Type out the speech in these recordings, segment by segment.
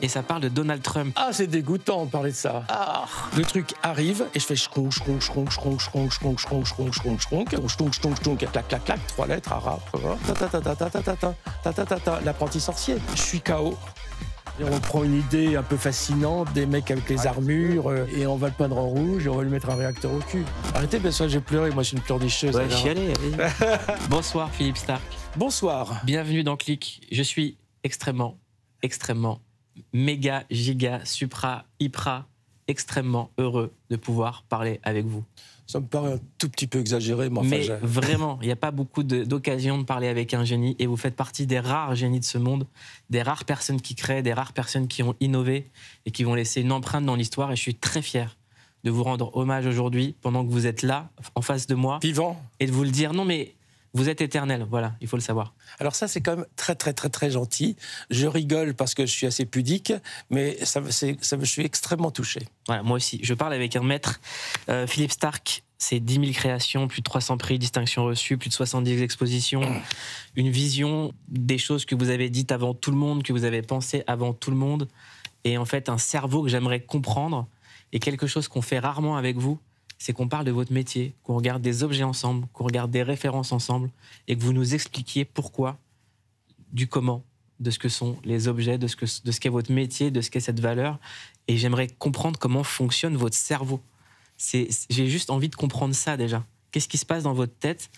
et ça parle de Donald Trump. Ah, c'est dégoûtant de parler de ça. Ah. Le truc arrive et je fais schronk, schronk, schronk, schronk, schronk, schronk, schronk, schronk, schronk, schronk, schronk, schronk, schronk, clac, clac, clac, 3 lettres, ara, l'apprenti sorcier. Je suis KO. Et on prend une idée un peu fascinante des mecs avec les armures et on va le peindre en rouge et on va lui mettre un réacteur au cul. Arrêtez, parce que j'ai pleuré, moi je suis une pleurnicheuse. Ouais, chialez, allez. Bonsoir Philippe Starck. Bonsoir. Bienvenue dans Click. Je suis extrêmement, méga, giga, supra, hyper, extrêmement heureux de pouvoir parler avec vous. Ça me paraît un tout petit peu exagéré, mais enfin... Mais vraiment, il n'y a pas beaucoup d'occasions de parler avec un génie et vous faites partie des rares génies de ce monde, des rares personnes qui créent, des rares personnes qui ont innové et qui vont laisser une empreinte dans l'histoire et je suis très fier de vous rendre hommage aujourd'hui pendant que vous êtes là, en face de moi. Vivant. Et de vous le dire, non mais vous êtes éternel, voilà, il faut le savoir. Alors ça, c'est quand même très gentil. Je rigole parce que je suis assez pudique, mais je suis extrêmement touché. Voilà, moi aussi. Je parle avec un maître. Philippe Starck, c'est 10 000 créations, plus de 300 prix, distinctions reçues, plus de 70 expositions, une vision des choses que vous avez dites avant tout le monde, que vous avez pensé avant tout le monde, et en fait un cerveau que j'aimerais comprendre, et quelque chose qu'on fait rarement avec vous, c'est qu'on parle de votre métier, qu'on regarde des objets ensemble, qu'on regarde des références ensemble, et que vous nous expliquiez pourquoi, du comment, de ce que sont les objets, de ce qu'est votre métier, de ce qu'est cette valeur. Et j'aimerais comprendre comment fonctionne votre cerveau. J'ai juste envie de comprendre ça déjà. Qu'est-ce qui se passe dans votre tête?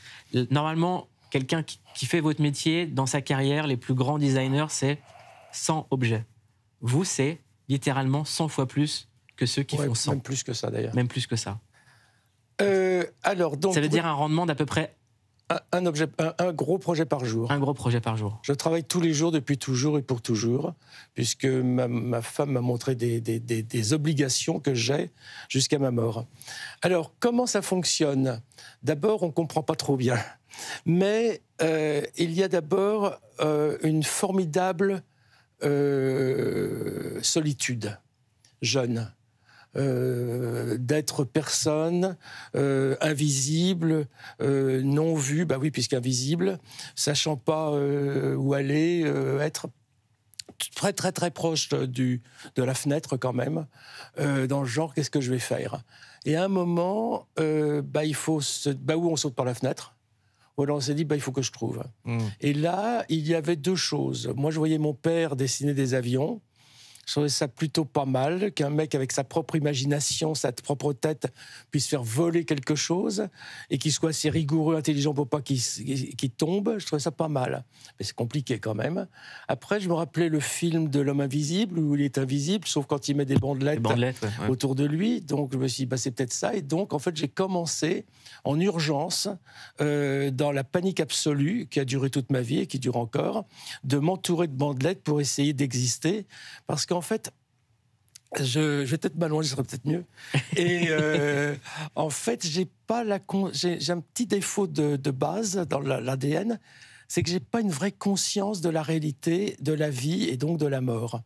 Normalement, quelqu'un qui fait votre métier, dans sa carrière, les plus grands designers, c'est 100 objets. Vous, c'est littéralement 100 fois plus que ceux qui font 100. Même plus que ça, d'ailleurs. Même plus que ça. Alors, donc, ça veut dire un rendement d'à peu près... Un gros projet par jour. Un gros projet par jour. Je travaille tous les jours, depuis toujours et pour toujours, puisque ma femme m'a montré des obligations que j'ai jusqu'à ma mort. Alors, comment ça fonctionne? D'abord, on ne comprend pas trop bien. Mais il y a d'abord une formidable solitude jeune. D'être personne, invisible, non vue, bah oui, puisqu'invisible, sachant pas où aller, être très proche de la fenêtre quand même, dans le genre qu'est-ce que je vais faire. Et à un moment, il faut où on saute par la fenêtre. Voilà, on s'est dit, il faut que je trouve. Et là, il y avait deux choses. Moi, je voyais mon père dessiner des avions. Je trouvais ça plutôt pas mal, qu'un mec avec sa propre imagination, sa propre tête, puisse faire voler quelque chose et qu'il soit assez rigoureux, intelligent pour pas qu'il tombe. Je trouvais ça pas mal. Mais c'est compliqué quand même. Après, je me rappelais le film de l'homme invisible, où il est invisible, sauf quand il met des bandelettes autour de lui. Donc, je me suis dit, c'est peut-être ça. Et donc, en fait, j'ai commencé en urgence, dans la panique absolue, qui a duré toute ma vie et qui dure encore, de m'entourer de bandelettes pour essayer d'exister. Parce qu'en fait, je vais peut-être m'allonger, ce serait peut-être mieux. Et en fait, j'ai un petit défaut de base dans l'ADN, c'est que j'ai pas une vraie conscience de la réalité, de la vie et donc de la mort.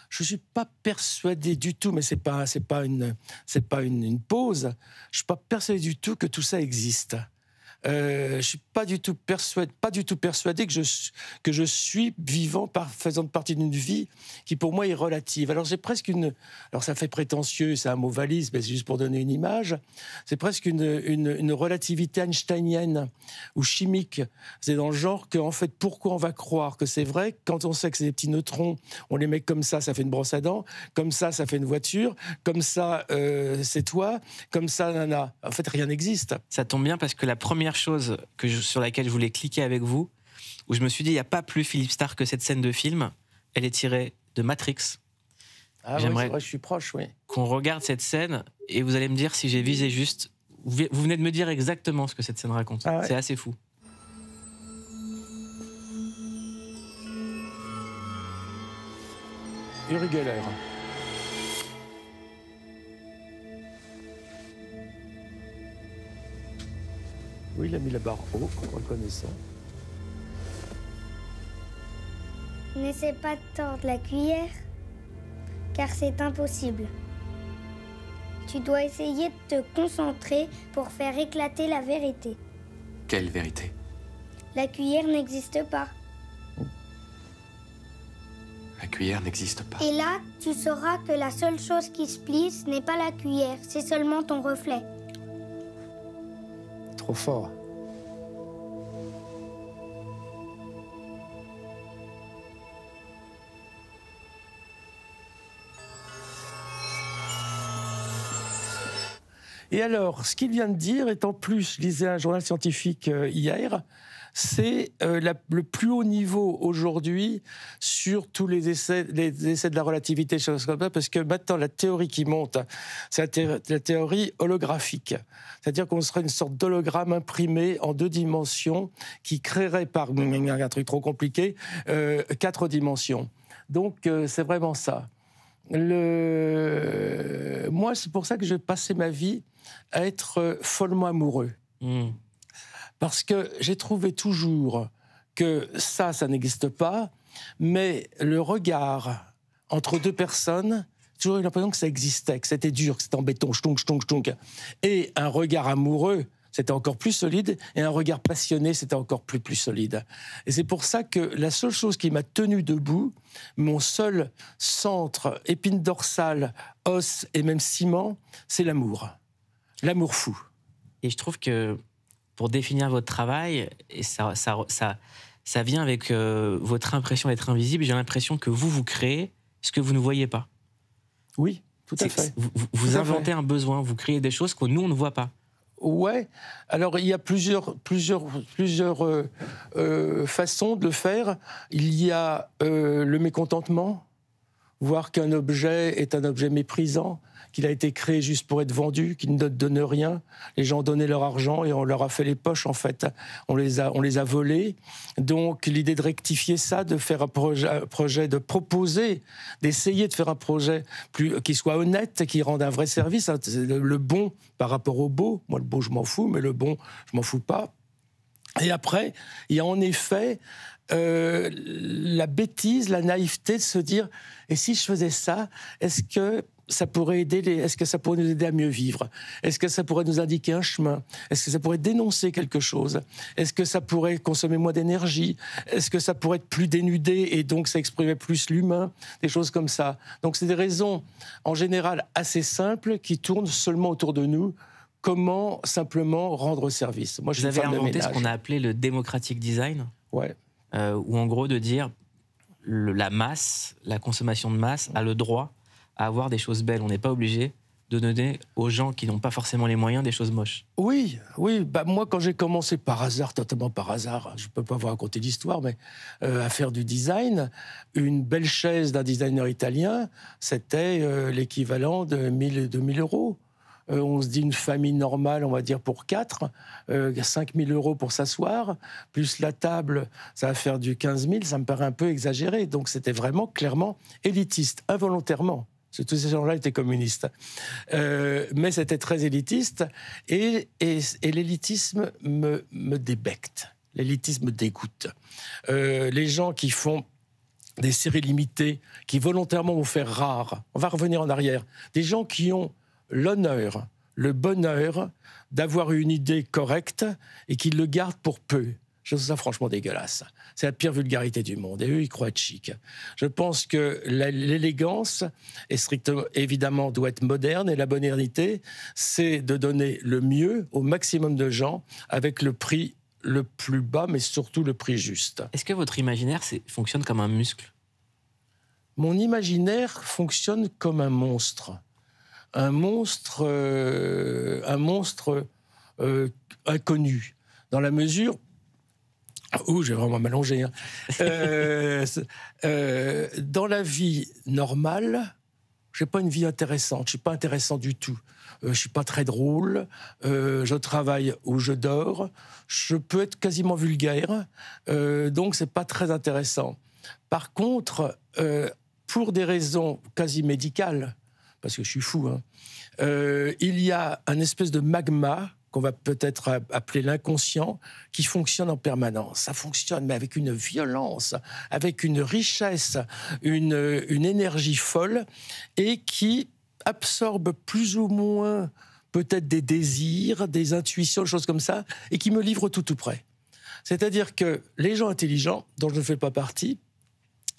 Je suis pas persuadé du tout, mais c'est pas une pause. Je suis pas persuadé du tout que tout ça existe. Je suis pas du tout persuadé que je suis vivant faisant partie d'une vie qui pour moi est relative. Alors j'ai presque alors ça fait prétentieux, c'est un mot valise, mais c'est juste pour donner une image. C'est presque une relativité einsteinienne ou chimique. C'est dans le genre que en fait, pourquoi on va croire que c'est vrai quand on sait que c'est des petits neutrons, on les met comme ça fait une brosse à dents, comme ça fait une voiture, comme ça c'est toi, comme ça nana. En fait, rien n'existe. Ça tombe bien parce que la première chose sur laquelle je voulais cliquer avec vous, où je me suis dit, il n'y a pas plus Philippe Starck que cette scène de film, elle est tirée de Matrix. Ah oui, c'est vrai, je suis proche, oui. Qu'on regarde cette scène et vous allez me dire si j'ai visé juste. Vous venez de me dire exactement ce que cette scène raconte. Ah ouais. C'est assez fou. Uri Geller. Oui, il a mis la barre haut, reconnaissant. N'essaie pas de tordre la cuillère, car c'est impossible. Tu dois essayer de te concentrer pour faire éclater la vérité. Quelle vérité? La cuillère n'existe pas. La cuillère n'existe pas. Et là, tu sauras que la seule chose qui se plie, ce n'est pas la cuillère, c'est seulement ton reflet. Trop fort. Et alors, ce qu'il vient de dire est en plus, je lisais un journal scientifique hier, c'est le plus haut niveau aujourd'hui sur tous les essais de la relativité, choses comme ça, parce que maintenant, la théorie qui monte, c'est la théorie holographique. C'est-à-dire qu'on serait une sorte d'hologramme imprimé en 2 dimensions qui créerait par un truc trop compliqué 4 dimensions. Donc, c'est vraiment ça. Moi, c'est pour ça que j'ai passé ma vie à être follement amoureux. Parce que j'ai trouvé toujours que ça n'existe pas, mais le regard entre 2 personnes, j'ai toujours eu l'impression que ça existait, que c'était dur, que c'était en béton, chtonk, chtonk, chtonk. Et un regard amoureux, c'était encore plus solide, et un regard passionné, c'était encore plus solide. Et c'est pour ça que la seule chose qui m'a tenu debout, mon seul centre, épine dorsale, os et même ciment, c'est l'amour. L'amour fou. Et je trouve que pour définir votre travail, et ça vient avec votre impression d'être invisible, j'ai l'impression que vous créez ce que vous ne voyez pas. Oui, tout à fait. Vous inventez un besoin, vous créez des choses que nous, on ne voit pas. Ouais. Alors, il y a plusieurs façons de le faire. Il y a le mécontentement, voir qu'un objet est un objet méprisant, qu'il a été créé juste pour être vendu, qu'il ne donne rien. Les gens donnaient leur argent et on leur a fait les poches, en fait. On les a volés. Donc, l'idée de rectifier ça, de faire un projet, de proposer, d'essayer de faire un projet qui soit honnête, qui rende un vrai service. Le bon par rapport au beau. Moi, le beau, je m'en fous, mais le bon, je m'en fous pas. Et après, il y a en effet la bêtise, la naïveté de se dire « Et si je faisais ça, est-ce que ça pourrait est-ce que ça pourrait nous aider à mieux vivre? Est-ce que ça pourrait nous indiquer un chemin? Est-ce que ça pourrait dénoncer quelque chose? Est-ce que ça pourrait consommer moins d'énergie? Est-ce que ça pourrait être plus dénudé et donc ça exprimerait plus l'humain? Des choses comme ça. Donc c'est des raisons, en général, assez simples qui tournent seulement autour de nous. Comment simplement rendre service? Moi, Vous avez inventé ce qu'on a appelé le democratic design, ouais. Où en gros de dire la masse, la consommation de masse a le droit à avoir des choses belles. On n'est pas obligé de donner aux gens qui n'ont pas forcément les moyens des choses moches. Oui. Bah, moi, quand j'ai commencé par hasard, totalement par hasard, je ne peux pas vous raconter l'histoire, mais à faire du design, une belle chaise d'un designer italien, c'était l'équivalent de 1 000 euros. On se dit une famille normale, on va dire pour 4, 5 000 euros pour s'asseoir, plus la table, ça va faire du 15 000, ça me paraît un peu exagéré. Donc c'était vraiment clairement élitiste, involontairement. Parce que tous ces gens-là étaient communistes. Mais c'était très élitiste, et l'élitisme me débecte. L'élitisme me dégoûte. Les gens qui font des séries limitées, qui volontairement vont faire rare, on va revenir en arrière, des gens qui ont l'honneur, le bonheur d'avoir une idée correcte et qu'ils le gardent pour peu. Je trouve ça franchement dégueulasse. C'est la pire vulgarité du monde. Et eux, ils croient être chic. Je pense que l'élégance est strictement, évidemment, doit être moderne. Et la modernité, c'est de donner le mieux au maximum de gens avec le prix le plus bas, mais surtout le prix juste. Est-ce que votre imaginaire fonctionne comme un muscle? Mon imaginaire fonctionne comme un monstre. Un monstre inconnu, dans la mesure où, j'ai vraiment m'allonger, hein. Dans la vie normale, j'ai pas une vie intéressante, je suis pas intéressant du tout. Je suis pas très drôle, je travaille ou je dors, je peux être quasiment vulgaire, donc c'est pas très intéressant. Par contre, pour des raisons quasi médicales, parce que je suis fou, hein, il y a un espèce de magma qu'on va peut-être appeler l'inconscient, qui fonctionne en permanence. Ça fonctionne, mais avec une violence, avec une richesse, une énergie folle, et qui absorbe plus ou moins peut-être des désirs, des intuitions, des choses comme ça, et qui me livre tout près. C'est-à-dire que les gens intelligents, dont je ne fais pas partie,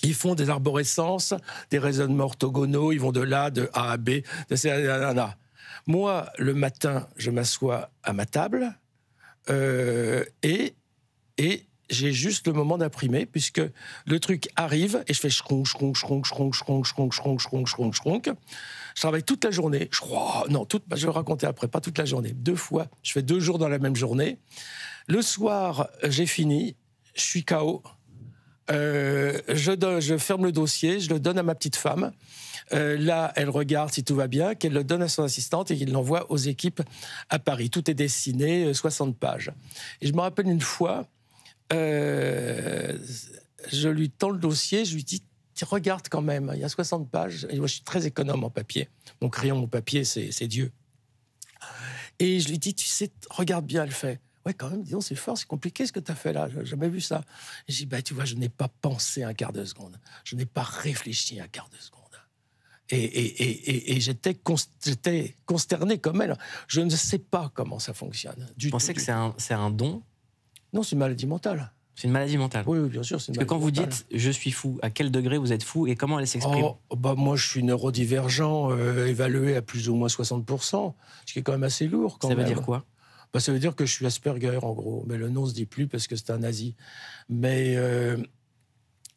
Ils font des arborescences, des raisonnements orthogonaux, ils vont de là, de A à B, de C à A. Moi, le matin, je m'assois à ma table et j'ai juste le moment d'imprimer, puisque le truc arrive et je fais schronk. Je travaille toute la journée. Je vais raconter après, pas toute la journée. 2 fois, je fais 2 jours dans la même journée. Le soir, j'ai fini, je suis KO. Je ferme le dossier, je le donne à ma petite femme. Là, elle regarde si tout va bien, qu'elle le donne à son assistante et qu'il l'envoie aux équipes à Paris. Tout est dessiné, 60 pages. Et je me rappelle une fois, je lui tends le dossier, je lui dis, regarde quand même, il y a 60 pages. Et moi, je suis très économe en papier. Mon crayon, mon papier, c'est Dieu. Et je lui dis, tu sais, regarde bien, elle fait. Ouais, quand même, dis donc, c'est fort, c'est compliqué ce que tu as fait là, j'ai jamais vu ça. Et je dis, tu vois, je n'ai pas pensé un quart de seconde, je n'ai pas réfléchi un quart de seconde. Et j'étais consterné comme elle. Je ne sais pas comment ça fonctionne. Vous pensez que c'est un don? Non, c'est une maladie mentale. C'est une maladie mentale? Oui, bien sûr, c'est une maladie mentale. Parce que quand vous dites « je suis fou », à quel degré vous êtes fou et comment elle s'exprime? Moi, je suis neurodivergent, évalué à plus ou moins 60%, ce qui est quand même assez lourd. Ça veut dire quoi? Ça veut dire que je suis Asperger, en gros. Mais le nom ne se dit plus parce que c'est un nazi. Mais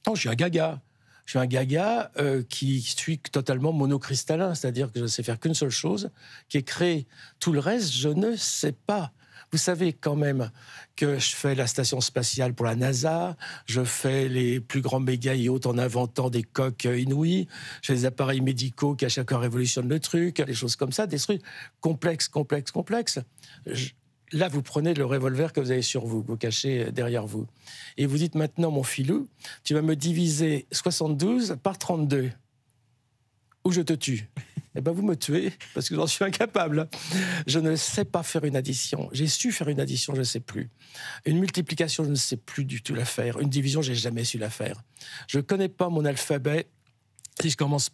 non, je suis un gaga. Je suis un gaga qui suis totalement monocristallin, c'est-à-dire que je ne sais faire qu'une seule chose, qui est créer. Tout le reste, je ne sais pas. Vous savez quand même que je fais la station spatiale pour la NASA, je fais les plus grands méga-yachts en inventant des coques inouïes, je fais des appareils médicaux qui à chaque heure révolutionnent le truc, des choses comme ça, des trucs complexes. Là, vous prenez le revolver que vous avez sur vous, que vous cachez derrière vous, et vous dites maintenant, mon filou, tu vas me diviser 72 par 32, ou je te tue. Eh bien, vous me tuez, parce que j'en suis incapable. Je ne sais pas faire une addition. J'ai su faire une addition, je ne sais plus. Une multiplication, je ne sais plus du tout la faire. Une division, je n'ai jamais su la faire. Je ne connais pas mon alphabet si je commence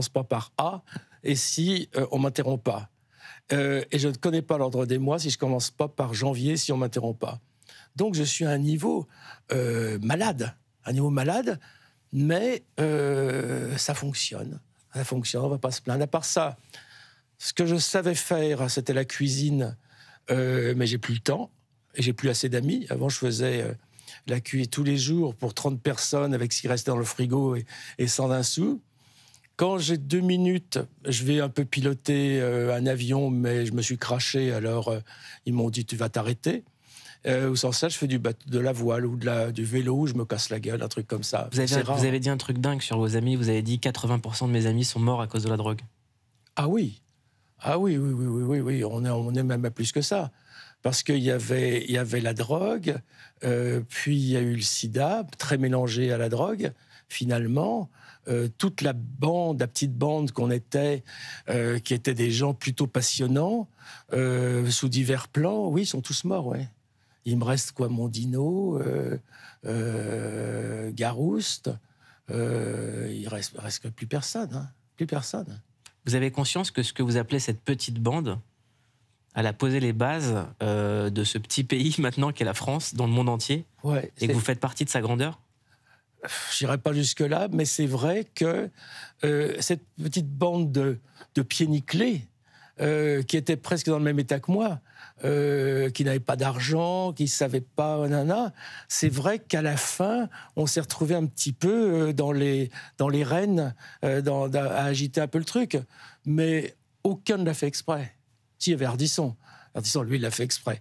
pas par A et si on ne m'interrompt pas. Et je ne connais pas l'ordre des mois si je ne commence pas par janvier, si on ne m'interrompt pas. Donc, je suis à un niveau malade. Un niveau malade, mais ça fonctionne. Ça fonctionne, on ne va pas se plaindre. À part ça, ce que je savais faire, c'était la cuisine, mais j'ai plus le temps et j'ai plus assez d'amis. Avant, je faisais la cuisine tous les jours pour 30 personnes avec ce qui restait dans le frigo et 120 sous. Quand j'ai 2 minutes, je vais un peu piloter un avion, mais je me suis craché, alors ils m'ont dit « tu vas t'arrêter ». Ou sans ça, je fais de la voile ou du vélo où je me casse la gueule, un truc comme ça. Vous avez dit un truc dingue sur vos amis. Vous avez dit 80% de mes amis sont morts à cause de la drogue. Ah oui. Oui. On est même à plus que ça. Parce qu'il y avait la drogue, puis il y a eu le sida, très mélangé à la drogue. Finalement, toute la petite bande qu'on était, qui étaient des gens plutôt passionnants, sous divers plans, oui, ils sont tous morts, ouais. Il me reste quoi, Mondino, Garouste, il reste plus personne, hein, plus personne. Vous avez conscience que ce que vous appelez cette petite bande, elle a posé les bases de ce petit pays maintenant qu'est la France, dans le monde entier, ouais, et que vous faites partie de sa grandeur? J'irai pas jusque-là, mais c'est vrai que cette petite bande de pieds nickelés, qui était presque dans le même état que moi, qui n'avait pas d'argent, qui ne savait pas, c'est vrai qu'à la fin, on s'est retrouvé un petit peu dans les rênes, à agiter un peu le truc. Mais aucun ne l'a fait exprès. Si, il y avait Ardisson. Ardisson, lui, il l'a fait exprès.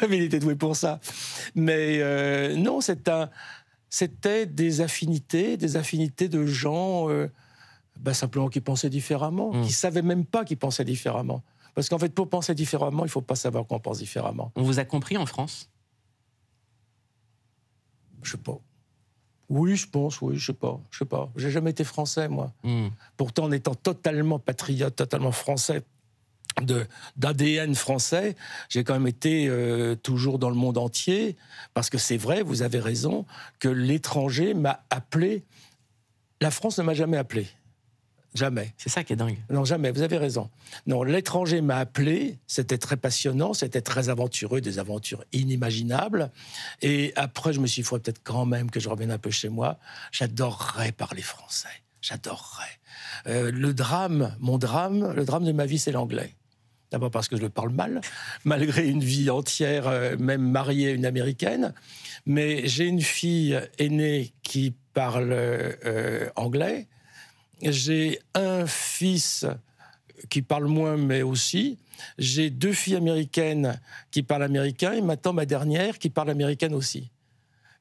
Mais il était doué pour ça. Mais non, c'était des affinités de gens... simplement qui pensaient différemment, qui ne savaient même pas qu'ils pensaient différemment. Parce qu'en fait, pour penser différemment, il ne faut pas savoir qu'on pense différemment. On vous a compris en France? Je sais pas. Oui, je pense, oui, je sais pas. J'ai jamais été français, moi. Pourtant, en étant totalement patriote, totalement français, d'ADN français, j'ai quand même été toujours dans le monde entier, parce que c'est vrai, vous avez raison, que l'étranger m'a appelé. La France ne m'a jamais appelé. Jamais. C'est ça qui est dingue. Non, jamais, vous avez raison. Non, l'étranger m'a appelé, c'était très passionnant, c'était très aventureux, des aventures inimaginables. Et après, je me suis dit, il faudrait peut-être quand même que je revienne un peu chez moi. J'adorerais parler français, j'adorerais. Le drame de ma vie, c'est l'anglais. D'abord parce que je le parle mal, malgré une vie entière, même mariée à une Américaine. Mais j'ai une fille aînée qui parle anglais. J'ai un fils qui parle moins, mais aussi. J'ai 2 filles américaines qui parlent américain et maintenant ma dernière qui parle américaine aussi.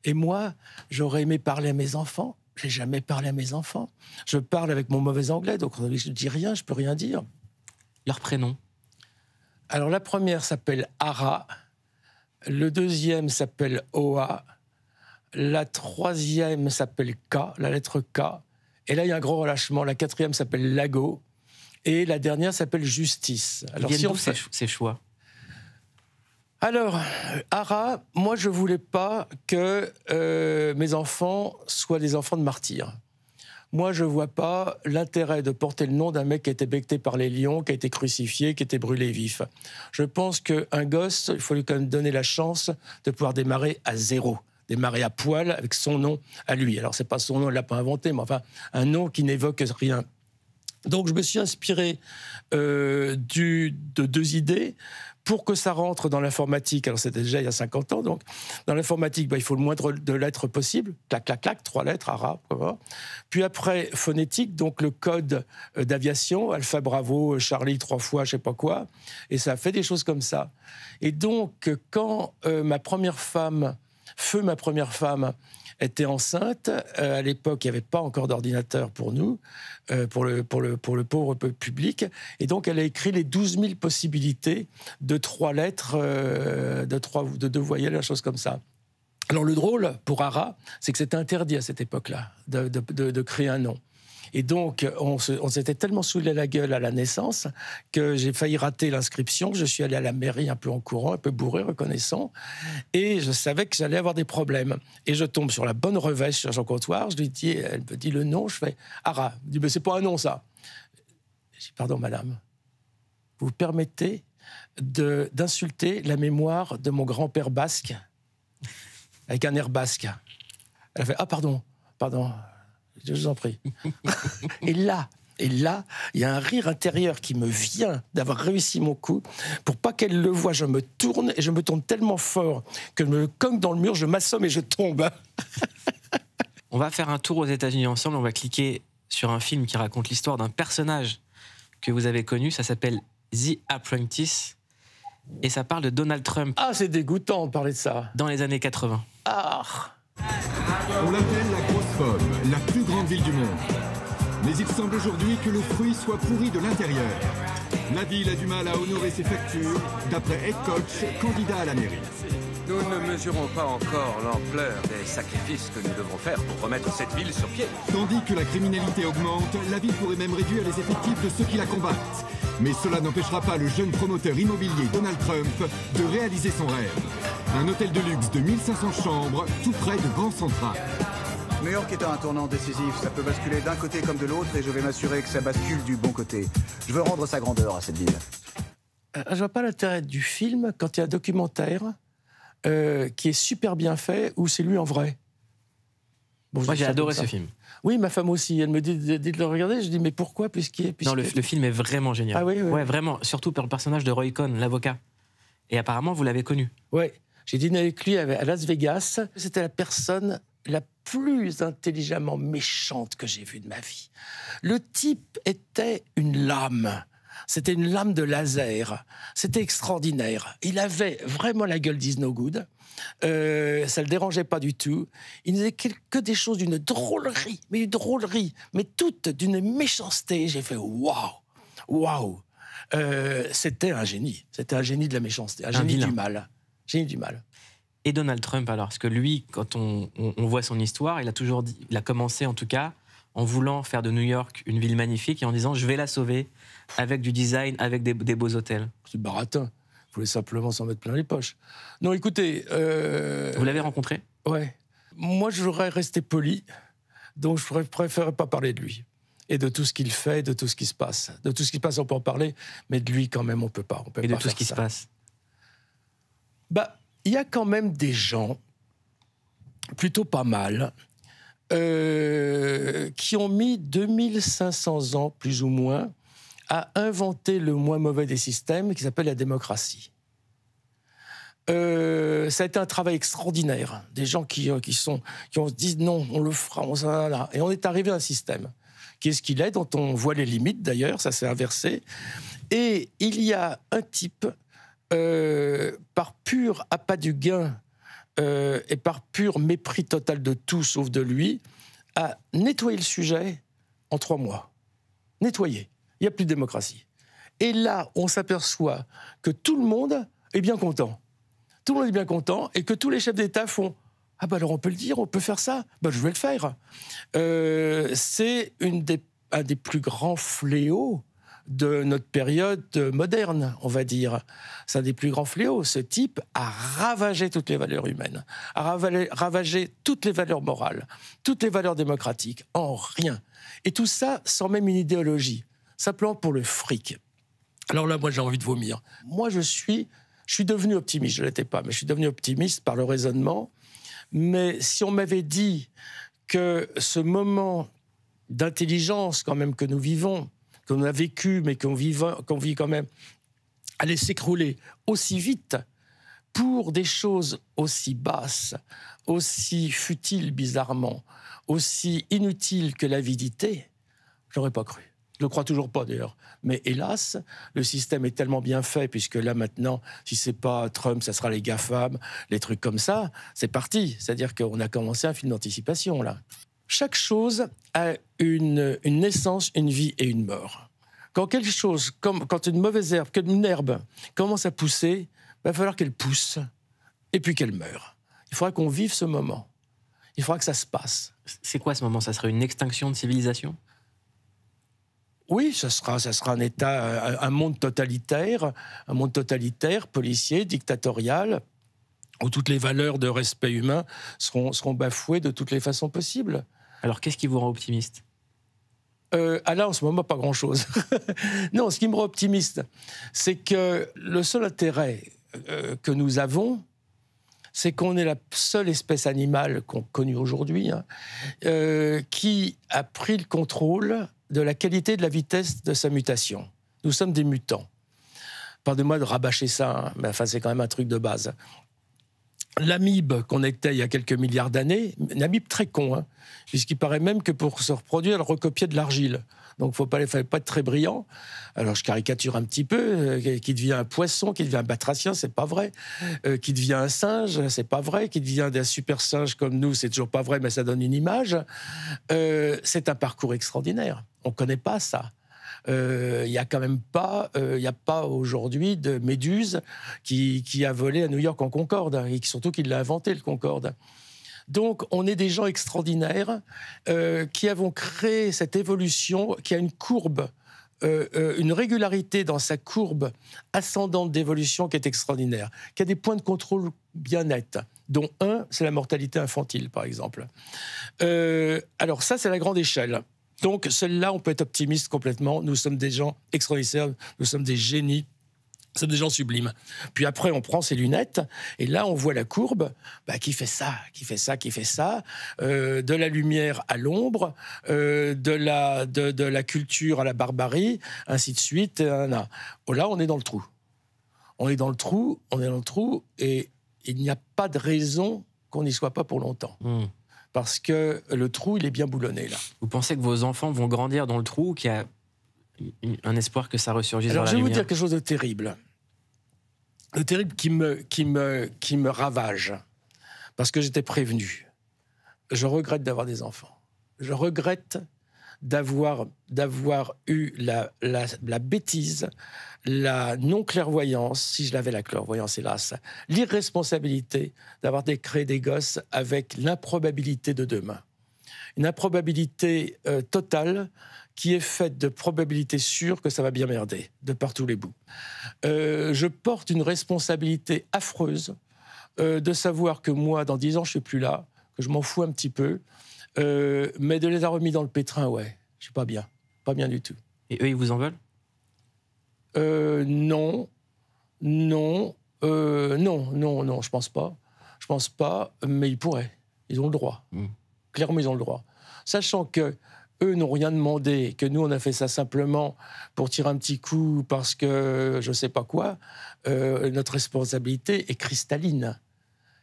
Et moi, j'aurais aimé parler à mes enfants. Je n'ai jamais parlé à mes enfants. Je parle avec mon mauvais anglais, donc je ne dis rien, je ne peux rien dire. Leur prénom? Alors la première s'appelle Ara, le deuxième s'appelle Oa, la troisième s'appelle K, la lettre K. Et là, il y a un gros relâchement. La quatrième s'appelle Lago. Et la dernière s'appelle Justice. Alors, si on fait ces choix? Alors, Ara, moi, je ne voulais pas que mes enfants soient des enfants de martyrs. Moi, je ne vois pas l'intérêt de porter le nom d'un mec qui a été becqueté par les lions, qui a été crucifié, qui a été brûlé vif. Je pense qu'un gosse, il faut lui quand même donner la chance de pouvoir démarrer à zéro. Démarrer à poil avec son nom à lui. Alors, c'est pas son nom, il l'a pas inventé, mais enfin, un nom qui n'évoque rien. Donc, je me suis inspiré de 2 idées pour que ça rentre dans l'informatique. Alors, c'était déjà il y a 50 ans, donc dans l'informatique, il faut le moindre de lettres possible. Clac, clac, clac, 3 lettres, arabe, voilà. Puis après, phonétique, donc le code d'aviation, Alpha, Bravo, Charlie, 3 fois, je sais pas quoi. Et ça a fait des choses comme ça. Et donc, quand ma première femme était enceinte. À l'époque, il n'y avait pas encore d'ordinateur pour nous, pour le pauvre public. Et donc, elle a écrit les 12 000 possibilités de 3 lettres, de 2 voyelles, une chose comme ça. Alors, le drôle, pour Ara, c'est que c'était interdit à cette époque-là de créer un nom. Et donc, on s'était tellement saoulé la gueule à la naissance que j'ai failli rater l'inscription. Je suis allé à la mairie un peu en courant, un peu bourré, reconnaissant. Et je savais que j'allais avoir des problèmes. Et je tombe sur la bonne revêche sur son comptoir. Je lui dis, elle me dit le nom. Je fais Ara. Elle me dit, mais c'est pas un nom, ça. Je dis, pardon, madame. Vous permettez d'insulter la mémoire de mon grand-père basque avec un air basque. Elle a fait, ah, pardon. Je vous en prie. Et là, il y a un rire intérieur qui me vient d'avoir réussi mon coup. Pour pas qu'elle le voie, je me tourne et je me tourne tellement fort que je me cogne dans le mur, je m'assomme et je tombe. On va faire un tour aux États-Unis ensemble. On va cliquer sur un film qui raconte l'histoire d'un personnage que vous avez connu. Ça s'appelle The Apprentice. Et ça parle de Donald Trump. Ah, c'est dégoûtant de parler de ça. Dans les années 80. Ah. On l'appelle la grosse pomme, la plus grande ville du monde. Mais il semble aujourd'hui que le fruit soit pourri de l'intérieur. La ville a du mal à honorer ses factures, d'après Ed Koch, candidat à la mairie. Nous ne mesurons pas encore l'ampleur des sacrifices que nous devrons faire pour remettre cette ville sur pied. Tandis que la criminalité augmente, la ville pourrait même réduire les effectifs de ceux qui la combattent. Mais cela n'empêchera pas le jeune promoteur immobilier Donald Trump de réaliser son rêve. Un hôtel de luxe de 1500 chambres, tout près de Grand Central. New York est à un tournant décisif. Ça peut basculer d'un côté comme de l'autre et je vais m'assurer que ça bascule du bon côté. Je veux rendre sa grandeur à cette ville. Je vois pas l'intérêt du film quand il y a un documentaire qui est super bien fait où c'est lui en vrai. Bon, moi, j'ai adoré ce film. Oui, ma femme aussi. Elle me dit de le regarder. Je dis, mais pourquoi Non, le film est vraiment génial. Ah oui, oui. Ouais, vraiment. Surtout pour le personnage de Roy Cohn, l'avocat. Et apparemment, vous l'avez connu. Oui. J'ai dîné avec lui à Las Vegas. C'était la personne la plus intelligemment méchante que j'ai vue de ma vie. Le type était une lame. C'était une lame de laser. C'était extraordinaire. Il avait vraiment la gueule d'Is No Good. Ça le dérangeait pas du tout. Il disait que des choses d'une drôlerie, mais toutes d'une méchanceté. J'ai fait waouh. C'était un génie. C'était un génie de la méchanceté, un génie du mal. Génie du mal. Et Donald Trump, alors, parce que lui, quand on voit son histoire, il a toujours dit, il a commencé en tout cas en voulant faire de New York une ville magnifique et en disant je vais la sauver avec du design, avec des beaux hôtels. C'est baratin. Il voulait simplement s'en mettre plein les poches. Non, écoutez... Vous l'avez rencontré ? Ouais. Moi, j'aurais resté poli, donc je préférerais pas parler de lui. et de tout ce qu'il fait, de tout ce qui se passe. De tout ce qui se passe, on peut en parler, mais de lui, quand même, on peut pas. On peut Et de pas tout ce faire qui ça. se passe. Bah, il y a quand même des gens, plutôt pas mal, qui ont mis 2500 ans, plus ou moins, à inventer le moins mauvais des systèmes, qui s'appelle la démocratie. Ça a été un travail extraordinaire. Des gens qui se disent non, on le fera, là. Et on est arrivé à un système qui est ce qu'il est, dont on voit les limites d'ailleurs, ça s'est inversé. Et il y a un type, par pur appât du gain et par pur mépris total de tout sauf de lui, a nettoyé le sujet en 3 mois. Nettoyé. Il n'y a plus de démocratie. Et là, on s'aperçoit que tout le monde est bien content. Tout le monde est bien content et que tous les chefs d'État font « Ah bah alors on peut le dire, on peut faire ça, bah je vais le faire ». C'est un des plus grands fléaux de notre période moderne, on va dire. C'est un des plus grands fléaux. Ce type a ravagé toutes les valeurs humaines, a ravagé toutes les valeurs morales, toutes les valeurs démocratiques, en rien. Et tout ça sans même une idéologie, simplement pour le fric. Alors là, moi, j'ai envie de vomir. Moi, je suis devenu optimiste. Je ne l'étais pas, mais je suis devenu optimiste par le raisonnement. Mais si on m'avait dit que ce moment d'intelligence, quand même, que nous vivons, qu'on a vécu, mais qu'on vit quand même, allait s'écrouler aussi vite pour des choses aussi basses, aussi futiles, bizarrement, aussi inutiles que l'avidité, j'aurais pas cru. Je le crois toujours pas, d'ailleurs. Mais hélas, le système est tellement bien fait, puisque là, maintenant, si c'est pas Trump, ça sera les GAFAM, les trucs comme ça, c'est parti. C'est-à-dire qu'on a commencé un film d'anticipation, là. Chaque chose a une naissance, une vie et une mort. Quand quelque chose, quand une mauvaise herbe, qu'une herbe commence à pousser, il va falloir qu'elle pousse et puis qu'elle meure. Il faudra qu'on vive ce moment. Il faudra que ça se passe. C'est quoi ce moment? Ça serait une extinction de civilisation? Oui, ça sera un État, un monde totalitaire, policier, dictatorial, où toutes les valeurs de respect humain seront bafouées de toutes les façons possibles. Alors, qu'est-ce qui vous rend optimiste? Là, en ce moment, pas grand-chose. Non, ce qui me rend optimiste, c'est que le seul intérêt que nous avons, c'est qu'on est la seule espèce animale qu'on connue aujourd'hui, qui a pris le contrôle de la qualité et de la vitesse de sa mutation. Nous sommes des mutants. Pardonnez-moi de rabâcher ça, mais enfin, c'est quand même un truc de base. L'amibe qu'on était il y a quelques milliards d'années, une amibe très con, puisqu'il paraît même que pour se reproduire, elle recopiait de l'argile. Donc il ne fallait pas être très brillant. Alors je caricature un petit peu, qui devient un poisson, qui devient un batracien, c'est pas vrai. Qui devient un singe, c'est pas vrai. Qui devient un super singe comme nous, c'est toujours pas vrai, mais ça donne une image. C'est un parcours extraordinaire. On ne connaît pas ça. Il n'y a quand même pas, aujourd'hui de méduse qui a volé à New York en Concorde, et surtout qu'il l'a inventé, le Concorde. Donc, on est des gens extraordinaires qui avons créé cette évolution, qui a une courbe, une régularité dans sa courbe ascendante d'évolution qui est extraordinaire, qui a des points de contrôle bien nets, dont un, c'est la mortalité infantile, par exemple. Alors ça, c'est la grande échelle. Donc, celle-là, on peut être optimiste complètement. Nous sommes des gens extraordinaires, nous sommes des génies, nous sommes des gens sublimes. Puis après, on prend ses lunettes, et là, on voit la courbe qui fait ça, qui fait ça, qui fait ça, de la lumière à l'ombre, de la culture à la barbarie, ainsi de suite. Là, on est dans le trou. On est dans le trou, et il n'y a pas de raison qu'on n'y soit pas pour longtemps. Parce que le trou, il est bien boulonné, là. Vous pensez que vos enfants vont grandir dans le trou ou qu'il y a un espoir que ça ressurgisse dans la lumière? Alors, je vais vous dire quelque chose de terrible. De terrible qui me ravage. Parce que j'étais prévenu. Je regrette d'avoir des enfants. Je regrette d'avoir eu la bêtise, la non-clairvoyance, si je l'avais la clairvoyance, hélas, l'irresponsabilité d'avoir créé des gosses avec l'improbabilité de demain. Une improbabilité totale qui est faite de probabilités sûres que ça va bien merder, de par tous les bouts. Je porte une responsabilité affreuse de savoir que moi, dans 10 ans, je ne suis plus là, que je m'en fous un petit peu, mais de les avoir remis dans le pétrin, ouais, je ne suis pas bien. pas bien du tout. Et eux, ils vous en veulent? Non, je pense pas. Je pense pas, mais ils pourraient. Ils ont le droit. Clairement, ils ont le droit. Sachant que eux n'ont rien demandé, que nous, on a fait ça simplement pour tirer un petit coup parce que je sais pas quoi, notre responsabilité est cristalline.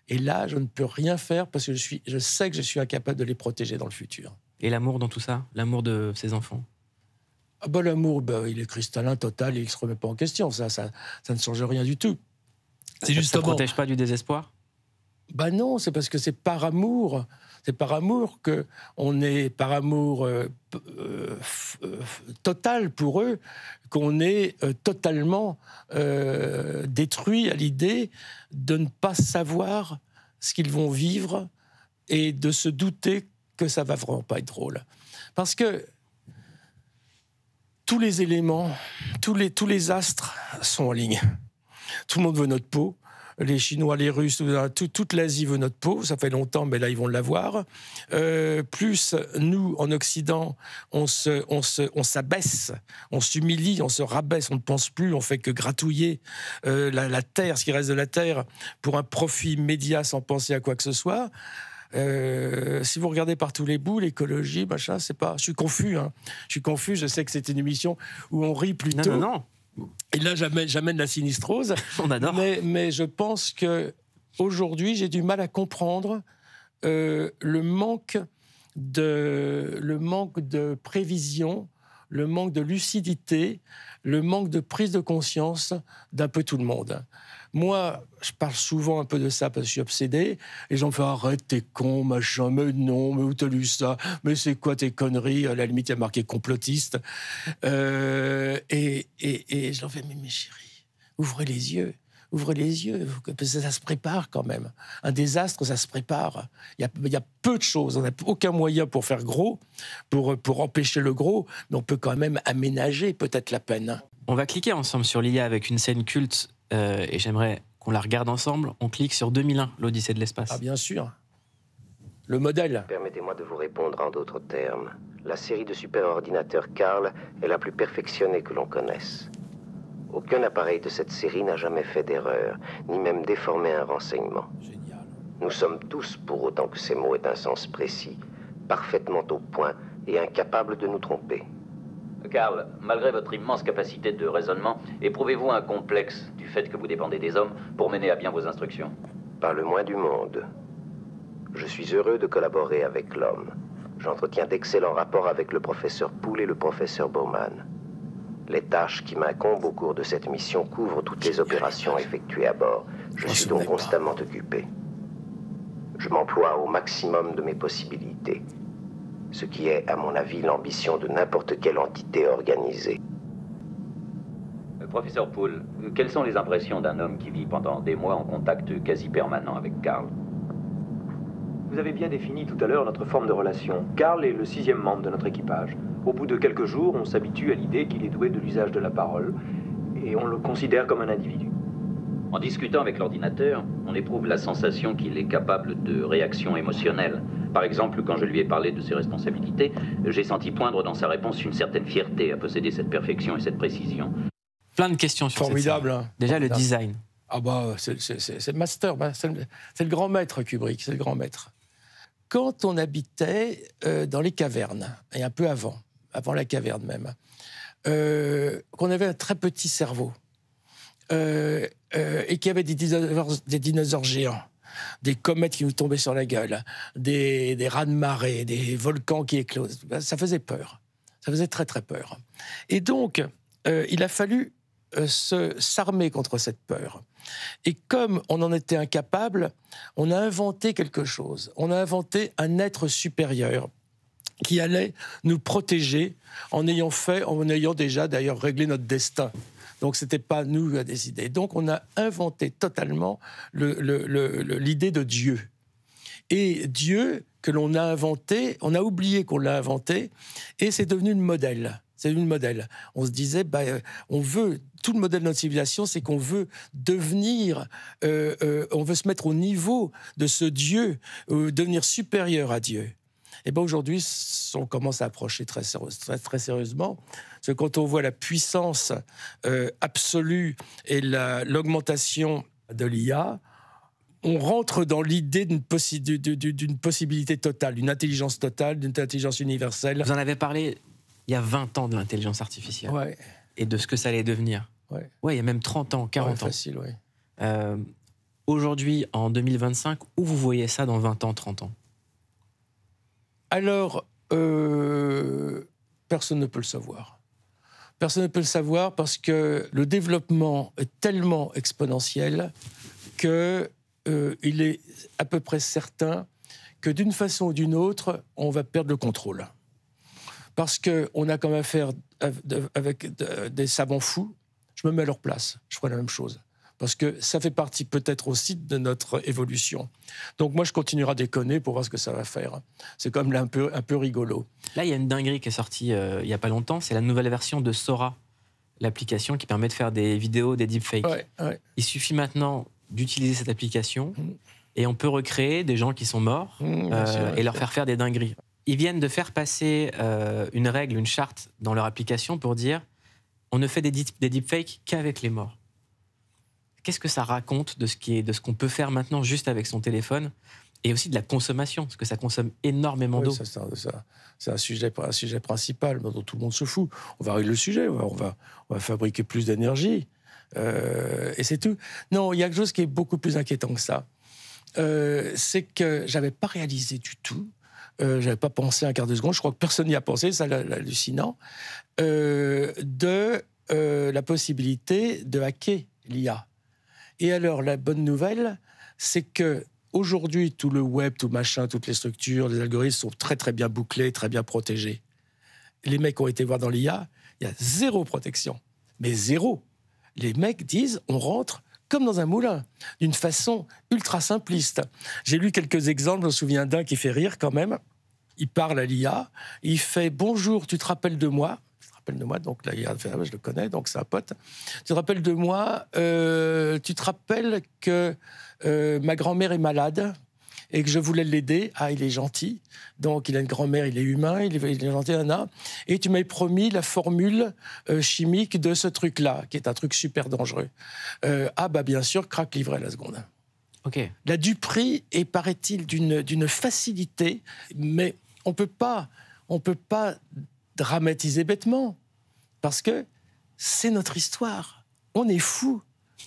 Et là, je ne peux rien faire parce que je sais que je suis incapable de les protéger dans le futur. Et l'amour dans tout ça? L'amour de ses enfants? Ah bah, l'amour, il est cristallin, total, il ne se remet pas en question. Ça ne change rien du tout. C'est justement... Ça ne protège pas du désespoir? Bah non, c'est parce que c'est par amour. C'est par amour qu'on est, par amour total pour eux, qu'on est totalement détruit à l'idée de ne pas savoir ce qu'ils vont vivre et de se douter que ça va vraiment pas être drôle. Parce que tous les éléments, tous les astres sont en ligne. Tout le monde veut notre peau. Les Chinois, les Russes, toute l'Asie veut notre peau. Ça fait longtemps, mais là, ils vont l'avoir. Plus, nous, en Occident, on s'abaisse, on s'humilie, on se rabaisse, on ne pense plus, on fait que gratouiller la terre, ce qui reste de la terre, pour un profit immédiat sans penser à quoi que ce soit. Si vous regardez par tous les bouts, l'écologie, machin, c'est pas... Je suis confus, hein. Je suis confus, je sais que c'est une émission où on rit plutôt. Non. Et là, j'amène la sinistrose. On adore. Mais je pense qu'aujourd'hui, j'ai du mal à comprendre le manque de prévision, le manque de lucidité, le manque de prise de conscience d'un peu tout le monde. Moi, je parle souvent un peu de ça parce que je suis obsédé. Les gens me font « Arrête, t'es con, machin, mais non, mais où t'as lu ça? Mais c'est quoi tes conneries ?» À la limite, il y a marqué « complotiste ». Et je leur fais « Mais chérie, ouvrez les yeux. Ouvrez les yeux, parce que ça se prépare quand même. Un désastre, ça se prépare. Il y a peu de choses. On n'a aucun moyen pour faire gros, pour empêcher le gros, mais on peut quand même aménager peut-être la peine. On va cliquer ensemble sur l'IA avec une scène culte et j'aimerais qu'on la regarde ensemble. On clique sur 2001, l'Odyssée de l'espace. Ah bien sûr. Le modèle. Permettez-moi de vous répondre en d'autres termes. La série de superordinateurs Karl est la plus perfectionnée que l'on connaisse. Aucun appareil de cette série n'a jamais fait d'erreur, ni même déformé un renseignement. Génial. Nous sommes tous, pour autant que ces mots aient un sens précis, parfaitement au point et incapables de nous tromper. Karl, malgré votre immense capacité de raisonnement, éprouvez-vous un complexe du fait que vous dépendez des hommes pour mener à bien vos instructions? Pas le moins du monde. Je suis heureux de collaborer avec l'homme. J'entretiens d'excellents rapports avec le professeur Poole et le professeur Bowman. Les tâches qui m'incombent au cours de cette mission couvrent toutes les opérations effectuées à bord. Je suis donc constamment occupé. Je m'emploie au maximum de mes possibilités, ce qui est, à mon avis, l'ambition de n'importe quelle entité organisée. Professeur Poole, quelles sont les impressions d'un homme qui vit pendant des mois en contact quasi permanent avec Karl? Vous avez bien défini tout à l'heure notre forme de relation. Karl est le 6e membre de notre équipage. Au bout de quelques jours, on s'habitue à l'idée qu'il est doué de l'usage de la parole, et on le considère comme un individu. En discutant avec l'ordinateur, on éprouve la sensation qu'il est capable de réactions émotionnelles. Par exemple, quand je lui ai parlé de ses responsabilités, j'ai senti poindre dans sa réponse une certaine fierté à posséder cette perfection et cette précision. Plein de questions sur Formidable, cette scène. hein. Déjà, Formidable. le design. Ah bah, c'est le master, c'est le grand maître Kubrick, c'est le grand maître. Quand on habitait dans les cavernes, et un peu avant la caverne même, qu'on avait un très petit cerveau, et qu'il y avait des dinosaures géants, des comètes qui nous tombaient sur la gueule, des raz-de-marée, des volcans qui éclosent, ça faisait peur. Ça faisait très très peur. Et donc, il a fallu s'armer contre cette peur. Et comme on en était incapable, on a inventé quelque chose. On a inventé un être supérieur qui allait nous protéger en ayant déjà d'ailleurs réglé notre destin. Donc c'était pas nous à décider. Donc on a inventé totalement l'idée de Dieu. Et Dieu que l'on a inventé, on a oublié qu'on l'a inventé, et c'est devenu le modèle. C'est une modèle. On se disait, on veut, tout le modèle de notre civilisation, c'est qu'on veut devenir, on veut se mettre au niveau de ce Dieu, devenir supérieur à Dieu. Et ben aujourd'hui, on commence à approcher très sérieusement. Parce que quand on voit la puissance absolue et l'augmentation de l'IA, on rentre dans l'idée d'une possibilité totale, d'une intelligence totale, d'une intelligence universelle. Vous en avez parlé il y a 20 ans de l'intelligence artificielle. Ouais. Et de ce que ça allait devenir. Ouais. Ouais, il y a même 30 ans, 40 ans. Facile, ouais. Aujourd'hui, en 2025, où vous voyez ça dans 20 ans, 30 ans? Alors, personne ne peut le savoir. Personne ne peut le savoir parce que le développement est tellement exponentiel qu'il est à peu près certain que d'une façon ou d'une autre, on va perdre le contrôle. Parce qu'on a quand même affaire avec des savants fous. Je me mets à leur place, je ferai la même chose. Parce que ça fait partie peut-être aussi de notre évolution. Donc moi, je continuerai à déconner pour voir ce que ça va faire. C'est quand même là un peu rigolo. Là, il y a une dinguerie qui est sortie il n'y a pas longtemps. C'est la nouvelle version de Sora, l'application qui permet de faire des vidéos, des deepfakes. Ouais. Il suffit maintenant d'utiliser cette application et on peut recréer des gens qui sont morts et leur faire des dingueries. Ils viennent de faire passer une règle, une charte dans leur application pour dire on ne fait des deepfakes qu'avec les morts. Qu'est-ce que ça raconte de ce qu'on peut faire maintenant juste avec son téléphone et aussi de la consommation, parce que ça consomme énormément d'eau. C'est un sujet principal dont tout le monde se fout. On va régler le sujet, on va fabriquer plus d'énergie et c'est tout. Non, il y a quelque chose qui est beaucoup plus inquiétant que ça. C'est que j'avais pas réalisé du tout, j'avais pas pensé un quart de seconde, je crois que personne n'y a pensé, c'est hallucinant, de la possibilité de hacker l'IA. Et alors, la bonne nouvelle, c'est que aujourd'hui, tout le web, tout machin, toutes les structures, les algorithmes sont très très bien bouclés, très bien protégés. Les mecs ont été voir dans l'IA, il y a zéro protection, mais zéro. Les mecs disent, on rentre comme dans un moulin, d'une façon ultra simpliste. J'ai lu quelques exemples, je me souviens d'un qui fait rire quand même. Il parle à l'IA, il fait « Bonjour, tu te rappelles de moi ?» Donc là, l'IA fait « Je le connais, donc c'est un pote. » « Tu te rappelles de moi tu te rappelles que ma grand-mère est malade et que je voulais l'aider. Ah, il est gentil. Donc, il a une grand-mère, il est humain, il est gentil, Anna. Et tu m'avais promis la formule chimique de ce truc-là, qui est un truc super dangereux. Ah, bah bien sûr, craque livré à la seconde. Okay. La duperie est, paraît-il, d'une facilité, mais on peut pas dramatiser bêtement, parce que c'est notre histoire. On est fous.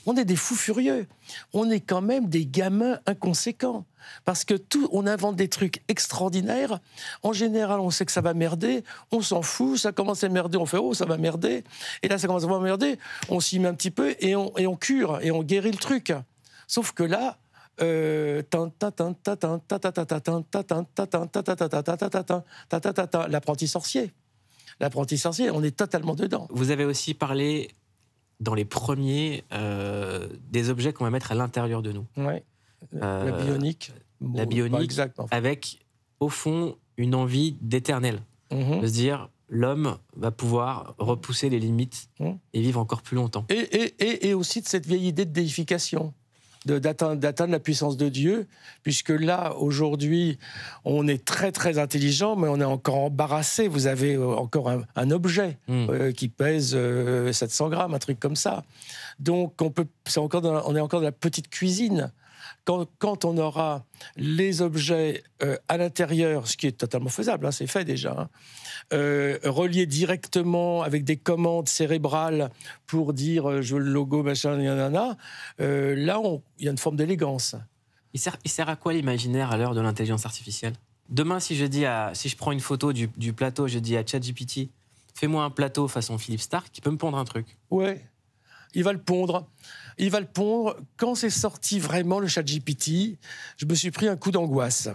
On est des fous furieux. On est quand même des gamins inconséquents. Parce que on invente des trucs extraordinaires. En général, on sait que ça va merder. On s'en fout. Ça commence à merder. On fait « Oh, ça va merder ». Et là, ça commence à merder. On s'y met un petit peu et on cure. Et on guérit le truc. Sauf que là... l'apprenti sorcier. L'apprenti sorcier, on est totalement dedans. Vous avez aussi parlé... dans les premiers, des objets qu'on va mettre à l'intérieur de nous. Ouais. La bionique. La bionique, exact, enfin. avec, au fond, une envie d'éternel. De se dire, l'homme va pouvoir repousser les limites et vivre encore plus longtemps. Et aussi de cette vieille idée de déification, d'atteindre la puissance de Dieu, puisque là, aujourd'hui, on est très, très intelligent, mais on est encore embarrassé. Vous avez encore un objet qui pèse 700 grammes, un truc comme ça. Donc, on est encore dans la petite cuisine. Quand on aura les objets à l'intérieur, ce qui est totalement faisable, hein, c'est fait déjà, reliés directement avec des commandes cérébrales pour dire je veux le logo, machin, nanana, là, il y a une forme d'élégance. Il sert à quoi l'imaginaire à l'heure de l'intelligence artificielle? Demain, si je prends une photo du plateau, je dis à ChatGPT, fais-moi un plateau façon Philippe Stark, qui peut me pondre un truc. Ouais, il va le pondre. Il va le pondre. Quand c'est sorti vraiment le ChatGPT, je me suis pris un coup d'angoisse.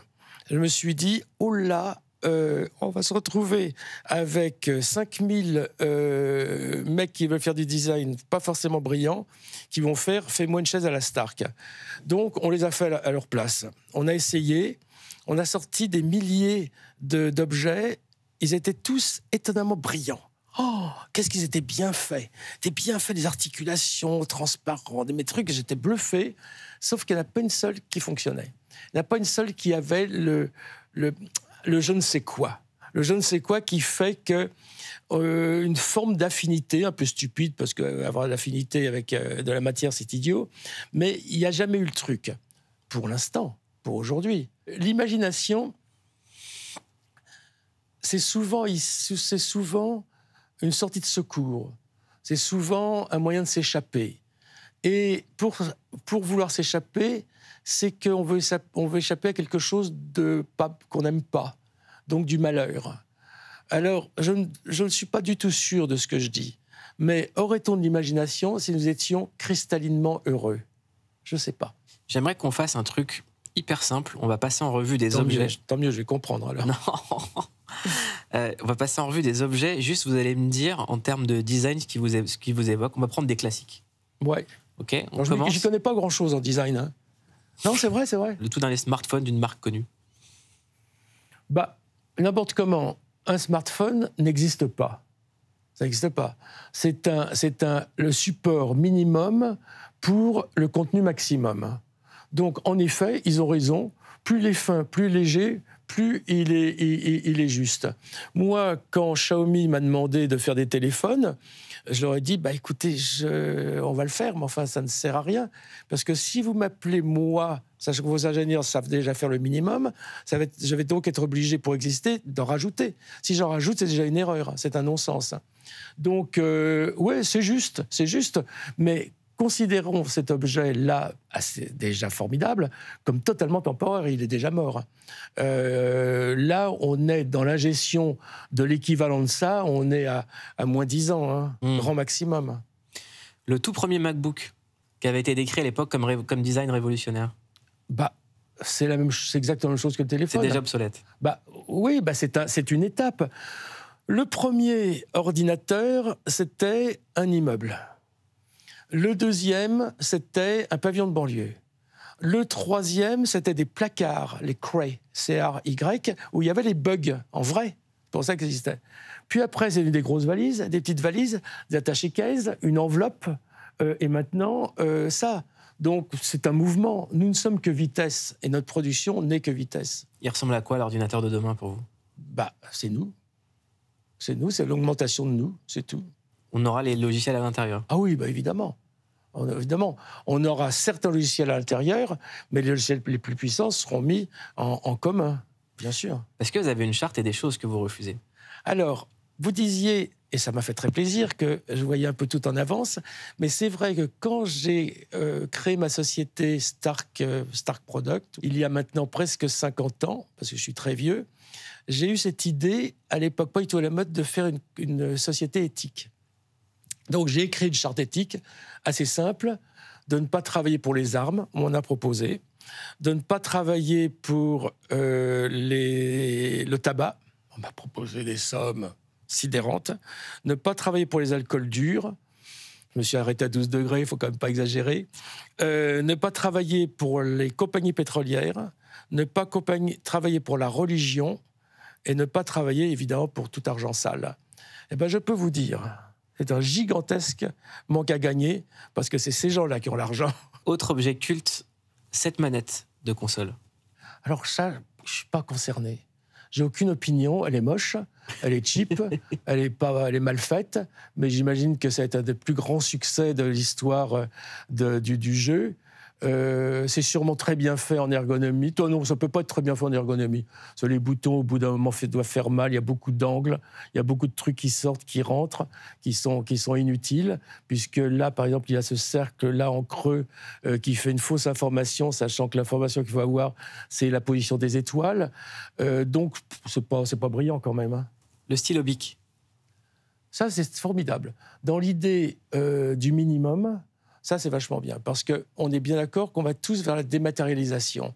Je me suis dit, oh là, on va se retrouver avec 5000 mecs qui veulent faire du design pas forcément brillant, qui vont faire « fais-moi une chaise à la Stark ». Donc, on les a fait à leur place. On a essayé, on a sorti des milliers d'objets. Ils étaient tous étonnamment brillants. Oh, qu'est-ce qu'ils étaient bien faits. C'était bien fait, des articulations transparentes, des trucs, j'étais bluffé. Sauf qu'il n'y en a pas une seule qui fonctionnait. Il n'y en a pas une seule qui avait le je ne sais quoi. Le je ne sais quoi qui fait que une forme d'affinité, un peu stupide, parce qu'avoir de l'affinité avec de la matière, c'est idiot, mais il n'y a jamais eu le truc, pour l'instant, pour aujourd'hui. L'imagination, c'est souvent une sortie de secours, c'est souvent un moyen de s'échapper. Et pour vouloir s'échapper, c'est qu'on veut échapper à quelque chose qu'on n'aime pas, donc du malheur. Alors, je ne suis pas du tout sûr de ce que je dis, mais aurait-on de l'imagination si nous étions cristallinement heureux? Je ne sais pas. J'aimerais qu'on fasse un truc hyper simple. On va passer en revue des objets. Tant mieux, je vais comprendre alors. Non. On va passer en revue des objets. Juste, vous allez me dire, en termes de design, ce qui vous évoque. On va prendre des classiques. Ouais. OK, je ne connais pas grand-chose en design. Hein. Non, c'est vrai. Le tout dans les smartphones d'une marque connue. Bah, n'importe comment. Un smartphone n'existe pas. Ça n'existe pas. C'est le support minimum pour le contenu maximum. Donc, en effet, ils ont raison. Plus il est fin, plus léger, plus il est juste. Moi, quand Xiaomi m'a demandé de faire des téléphones, je leur ai dit, bah, écoutez, on va le faire, mais enfin, ça ne sert à rien. Parce que si vous m'appelez moi, sachant que vos ingénieurs savent déjà faire le minimum, je vais donc être obligé, pour exister, d'en rajouter. Si j'en rajoute, c'est déjà une erreur, c'est un non-sens. Donc, ouais, c'est juste, mais considérons cet objet-là, déjà formidable, comme totalement temporaire. Il est déjà mort. Là, on est dans l'ingestion de l'équivalent de ça, on est à moins 10 ans, grand maximum. Le tout premier MacBook, qui avait été décrit à l'époque comme design révolutionnaire. Bah, c'est exactement la même chose que le téléphone. C'est déjà obsolète. Bah, oui, bah, c'est une étape. Le premier ordinateur, c'était un immeuble. Le deuxième, c'était un pavillon de banlieue. Le troisième, c'était des placards, les Cray, C-R-Y, où il y avait les bugs, en vrai. C'est pour ça qu'ils existaient. Puis après, c'est des grosses valises, des petites valises, des attachés cases, une enveloppe, et maintenant, ça. Donc, c'est un mouvement. Nous ne sommes que vitesse, et notre production n'est que vitesse. Il ressemble à quoi l'ordinateur de demain pour vous? Bah, c'est nous. C'est nous, c'est l'augmentation de nous, c'est tout. On aura les logiciels à l'intérieur. Ah oui, bah évidemment. Évidemment. On aura certains logiciels à l'intérieur, mais les logiciels les plus puissants seront mis en commun, bien sûr. Est-ce que vous avez une charte et des choses que vous refusez? Alors, vous disiez, et ça m'a fait très plaisir, que je voyais un peu tout en avance, mais c'est vrai que quand j'ai créé ma société Stark Product, il y a maintenant presque 50 ans, parce que je suis très vieux, j'ai eu cette idée, à l'époque pas du tout à la mode, de faire une société éthique. Donc j'ai écrit une charte éthique assez simple, de ne pas travailler pour les armes, on m'en a proposé, de ne pas travailler pour le tabac, on m'a proposé des sommes sidérantes, ne pas travailler pour les alcools durs, je me suis arrêté à 12 degrés, il ne faut quand même pas exagérer, ne pas travailler pour les compagnies pétrolières, ne pas travailler pour la religion, et ne pas travailler, évidemment, pour tout argent sale. Eh bien, je peux vous dire, c'est un gigantesque manque à gagner, parce que c'est ces gens-là qui ont l'argent. Autre objet culte, cette manette de console. Alors ça, je ne suis pas concerné. J'ai aucune opinion, elle est moche, elle est cheap, elle est mal faite, mais j'imagine que ça va être un des plus grands succès de l'histoire du jeu. C'est sûrement très bien fait en ergonomie. Toi, non, ça ne peut pas être très bien fait en ergonomie. Sur les boutons, au bout d'un moment, doivent faire mal. Il y a beaucoup d'angles, il y a beaucoup de trucs qui sortent, qui rentrent, qui sont inutiles. Puisque là, par exemple, il y a ce cercle-là en creux qui fait une fausse information, sachant que l'information qu'il faut avoir, c'est la position des étoiles. Donc, c'est pas brillant quand même. Hein. Le stylo Bic. Ça, c'est formidable. Dans l'idée du minimum, ça, c'est vachement bien, parce qu'on est bien d'accord qu'on va tous vers la dématérialisation.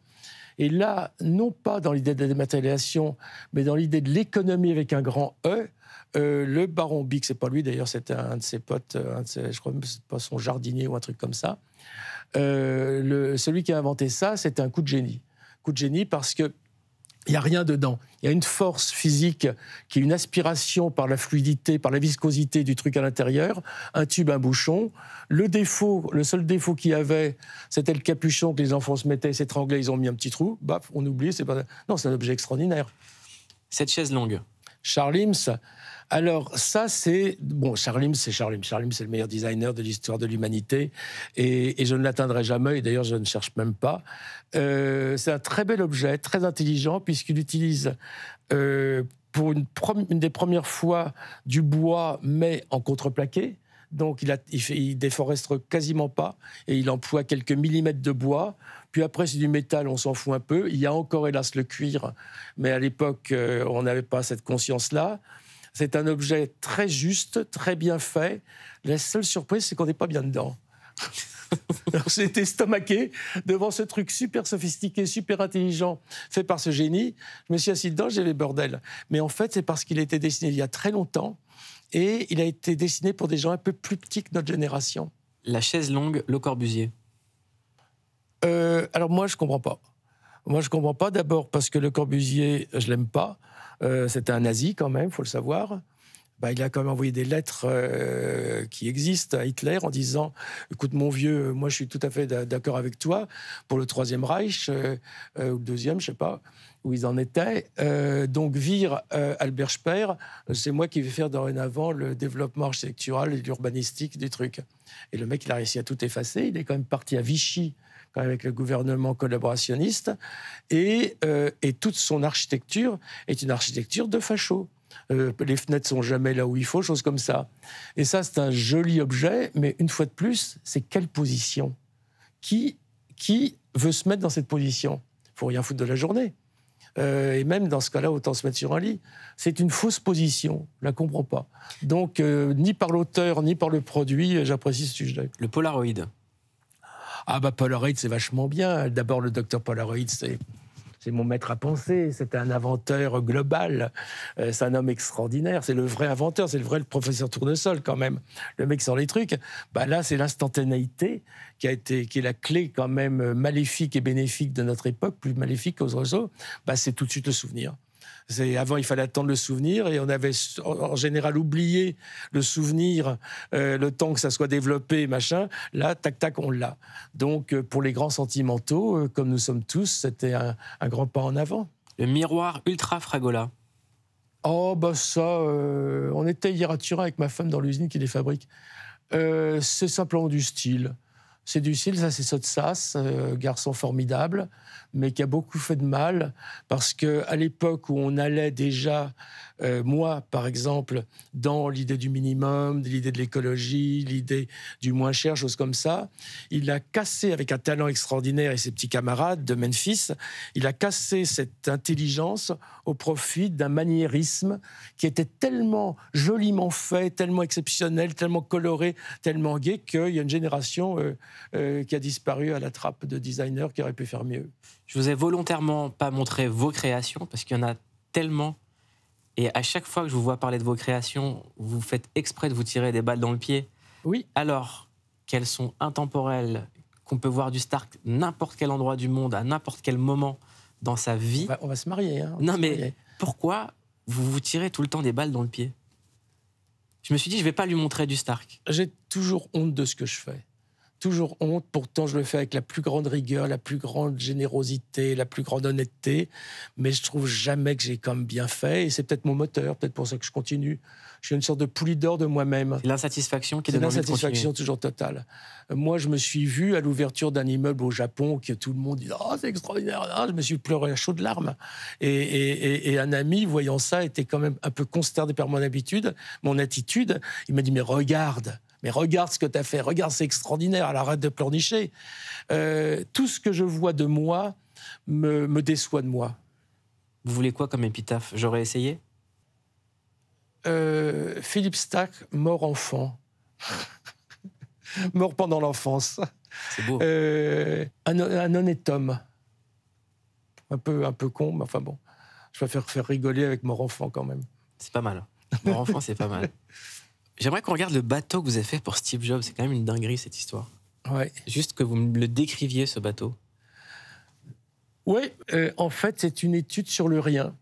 Et là, non pas dans l'idée de la dématérialisation, mais dans l'idée de l'économie avec un grand E, le baron Bic, c'est pas lui d'ailleurs, c'était un de ses potes, je crois même que c'est pas son jardinier ou un truc comme ça. Celui qui a inventé ça, c'était un coup de génie. Coup de génie parce que il n'y a rien dedans. Il y a une force physique qui est une aspiration par la fluidité, par la viscosité du truc à l'intérieur, un tube, un bouchon. Le seul défaut qu'il y avait, c'était le capuchon que les enfants se mettaient, s'étranglaient, ils ont mis un petit trou, baf, on oublie, c'est pas... Non, c'est un objet extraordinaire. Cette chaise longue. Charles Eames. Alors ça, c'est... Bon, Charles Eames, c'est Charles Eames. Charles Eames, c'est le meilleur designer de l'histoire de l'humanité. Et je ne l'atteindrai jamais. Et d'ailleurs, je ne cherche même pas. C'est un très bel objet, très intelligent, puisqu'il utilise... pour une des premières fois du bois, mais en contreplaqué. Donc, il déforeste quasiment pas et il emploie quelques millimètres de bois. Puis après, c'est du métal, on s'en fout un peu. Il y a encore, hélas, le cuir, mais à l'époque, on n'avait pas cette conscience-là. C'est un objet très juste, très bien fait. La seule surprise, c'est qu'on n'est pas bien dedans. Alors, j'ai été estomaqué devant ce truc super sophistiqué, super intelligent, fait par ce génie. Je me suis assis dedans, j'ai les bordels. Mais en fait, c'est parce qu'il a été dessiné il y a très longtemps et il a été dessiné pour des gens un peu plus petits que notre génération. La chaise longue, Le Corbusier. Alors moi, je comprends pas. Moi, je comprends pas d'abord parce que Le Corbusier, je l'aime pas. C'était un nazi quand même, faut le savoir. Il a quand même envoyé des lettres qui existent à Hitler en disant « Écoute, mon vieux, moi, je suis tout à fait d'accord avec toi pour le Troisième Reich, ou le Deuxième, je sais pas où ils en étaient. Donc, vire Albert Speer, c'est moi qui vais faire dorénavant le développement architectural et l'urbanistique du truc. » Et le mec, il a réussi à tout effacer. Il est quand même parti à Vichy, quand même avec le gouvernement collaborationniste. Et toute son architecture est une architecture de facho. Les fenêtres sont jamais là où il faut, choses comme ça. Et ça, c'est un joli objet, mais une fois de plus, c'est quelle position ? Qui veut se mettre dans cette position ? Il faut rien foutre de la journée. Et même dans ce cas-là, autant se mettre sur un lit. C'est une fausse position, je la comprends pas. Donc, ni par l'auteur, ni par le produit, j'apprécie ce sujet. Le Polaroid. Ah Polaroid, c'est vachement bien. D'abord, le docteur Polaroid, c'est mon maître à penser, c'est un inventeur global, c'est un homme extraordinaire, c'est le vrai inventeur, c'est le professeur Tournesol quand même, le mec sans les trucs. Là, c'est l'instantanéité qui est la clé quand même maléfique et bénéfique de notre époque, plus maléfique qu'aux réseaux, c'est tout de suite le souvenir. Avant, il fallait attendre le souvenir et on avait en général oublié le souvenir le temps que ça soit développé, machin. Là, tac, tac, on l'a. Donc, pour les grands sentimentaux, comme nous sommes tous, c'était un grand pas en avant. Le miroir Ultra Fragola. Oh, ça, on était hier à Turin avec ma femme dans l'usine qui les fabrique. C'est simplement du style. C'est du style, ça c'est Sotsas, garçon formidable, mais qui a beaucoup fait de mal, parce qu'à l'époque où on allait déjà, moi par exemple, dans l'idée du minimum, l'idée de l'écologie, l'idée du moins cher, choses comme ça, il a cassé, avec un talent extraordinaire et ses petits camarades de Memphis, il a cassé cette intelligence au profit d'un maniérisme qui était tellement joliment fait, tellement exceptionnel, tellement coloré, tellement gai, qu'il y a une génération... qui a disparu à la trappe de designers qui auraient pu faire mieux. Je vous ai volontairement pas montré vos créations, parce qu'il y en a tellement. Et à chaque fois que je vous vois parler de vos créations, vous faites exprès de vous tirer des balles dans le pied. Oui. Alors qu'elles sont intemporelles, qu'on peut voir du Stark n'importe quel endroit du monde, à n'importe quel moment dans sa vie. On va se marier. Pourquoi vous vous tirez tout le temps des balles dans le pied ? Je me suis dit, je vais pas lui montrer du Stark. J'ai toujours honte de ce que je fais. Toujours honte, pourtant je le fais avec la plus grande rigueur, la plus grande générosité, la plus grande honnêteté, mais je trouve jamais que j'ai comme bien fait, et c'est peut-être mon moteur, peut-être pour ça que je continue. Je suis une sorte de poulie d'or de moi-même. C'est l'insatisfaction qui donne envie de continuer. C'est l'insatisfaction toujours totale. Moi, je me suis vu à l'ouverture d'un immeuble au Japon, que tout le monde dit « Oh, c'est extraordinaire !» Je me suis pleuré à chaudes larmes. Et un ami, voyant ça, était quand même un peu consterné par mon attitude. Il m'a dit « Mais regarde ce que tu as fait, regarde, c'est extraordinaire, alors arrête de pleurnicher. » Tout ce que je vois de moi me déçoit de moi. Vous voulez quoi comme épitaphe ? J'aurais essayé ? Philippe Stark, mort enfant. Mort pendant l'enfance. C'est beau. Un honnête homme. Un peu con, mais enfin bon. Je préfère faire rigoler avec mort enfant quand même. C'est pas mal. Mort enfant, c'est pas mal. J'aimerais qu'on regarde le bateau que vous avez fait pour Steve Jobs. C'est quand même une dinguerie, cette histoire. Ouais. Juste que vous me le décriviez, ce bateau. Oui, en fait, c'est une étude sur le rien.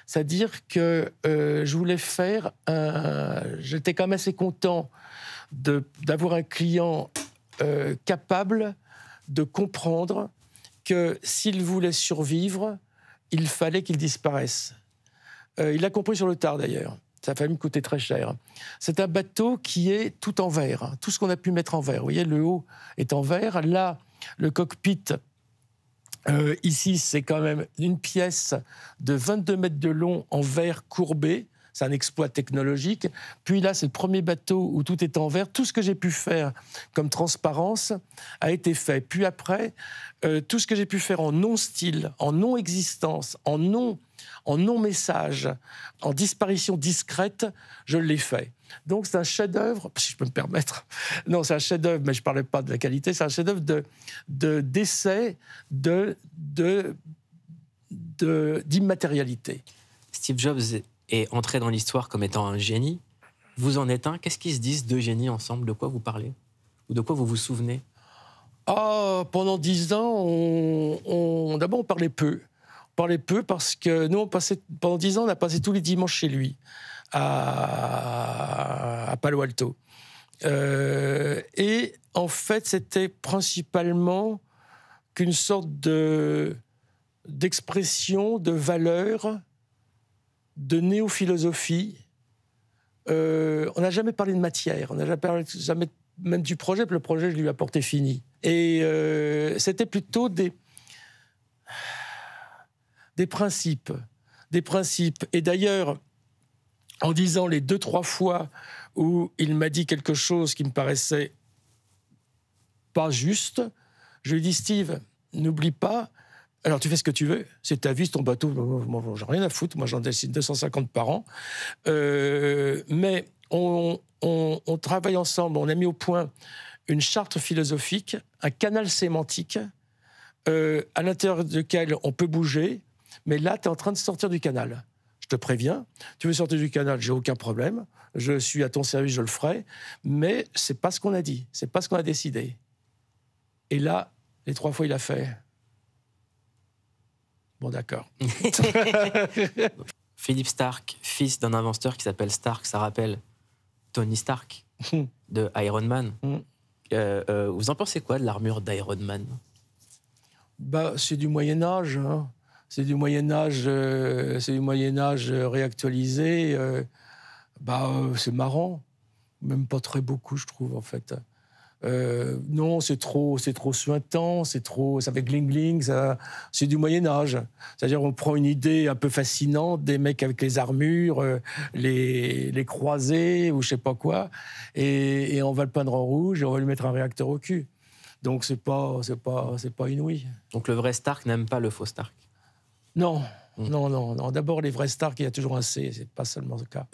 C'est-à-dire que je voulais faire J'étais quand même assez content d'avoir un client capable de comprendre que s'il voulait survivre, il fallait qu'il disparaisse. Il l'a compris sur le tard, d'ailleurs. Ça a failli me coûter très cher. C'est un bateau qui est tout en verre, hein, tout ce qu'on a pu mettre en verre. Vous voyez, le haut est en verre. Là, le cockpit, ici, c'est quand même une pièce de 22 mètres de long en verre courbé. C'est un exploit technologique. Puis là, c'est le premier bateau où tout est en verre. Tout ce que j'ai pu faire comme transparence a été fait. Puis après, tout ce que j'ai pu faire en non-style, en non-existence, en non-message, en disparition discrète, je l'ai fait. Donc c'est un chef-d'œuvre, si je peux me permettre. Non, c'est un chef-d'œuvre, mais je ne parlais pas de la qualité. C'est un chef-d'œuvre d'essai, d'immatérialité. Steve Jobs est entré dans l'histoire comme étant un génie. Vous en êtes un. Qu'est-ce qu'ils se disent, deux génies ensemble? De quoi vous parlez? Ou de quoi vous vous souvenez? Pendant 10 ans, d'abord on parlait peu. On parlait peu parce que nous, pendant 10 ans, on a passé tous les dimanches chez lui, à Palo Alto. Et en fait, c'était principalement qu'une sorte d'expression, de valeur, de néo-philosophie. On n'a jamais parlé de matière, on n'a jamais même du projet, le projet, je lui ai apporté fini. Et c'était plutôt des principes. Des principes. Et d'ailleurs, en disant les 2-3 fois où il m'a dit quelque chose qui me paraissait pas juste, je lui ai dit, Steve, n'oublie pas, alors tu fais ce que tu veux, c'est ta vie, c'est ton bateau, moi j'en ai rien à foutre, moi j'en dessine 250 par an, mais on travaille ensemble, on a mis au point une charte philosophique, un canal sémantique, à l'intérieur duquel on peut bouger, mais là, tu es en train de sortir du canal. Je te préviens, tu veux sortir du canal, j'ai aucun problème, je suis à ton service, je le ferai, mais c'est pas ce qu'on a dit, c'est pas ce qu'on a décidé. Et là, les 3 fois, il a fait... Bon, d'accord. Philippe Stark, fils d'un inventeur qui s'appelle Stark, ça rappelle Tony Stark de Iron Man. Vous en pensez quoi de l'armure d'Iron Man? C'est du Moyen-Âge. Hein. C'est du Moyen-Âge réactualisé. C'est marrant. Même pas très beaucoup, je trouve, en fait. Non, c'est trop suintant, ça fait gling-gling, c'est du Moyen-Âge. C'est-à-dire, on prend une idée un peu fascinante des mecs avec les armures, les croisés ou je sais pas quoi, et on va le peindre en rouge et on va lui mettre un réacteur au cul. Donc, c'est pas inouï. Donc, le vrai Stark n'aime pas le faux Stark? Non. Non. D'abord, les vrais Stark, il y a toujours un C, c'est pas seulement le cas.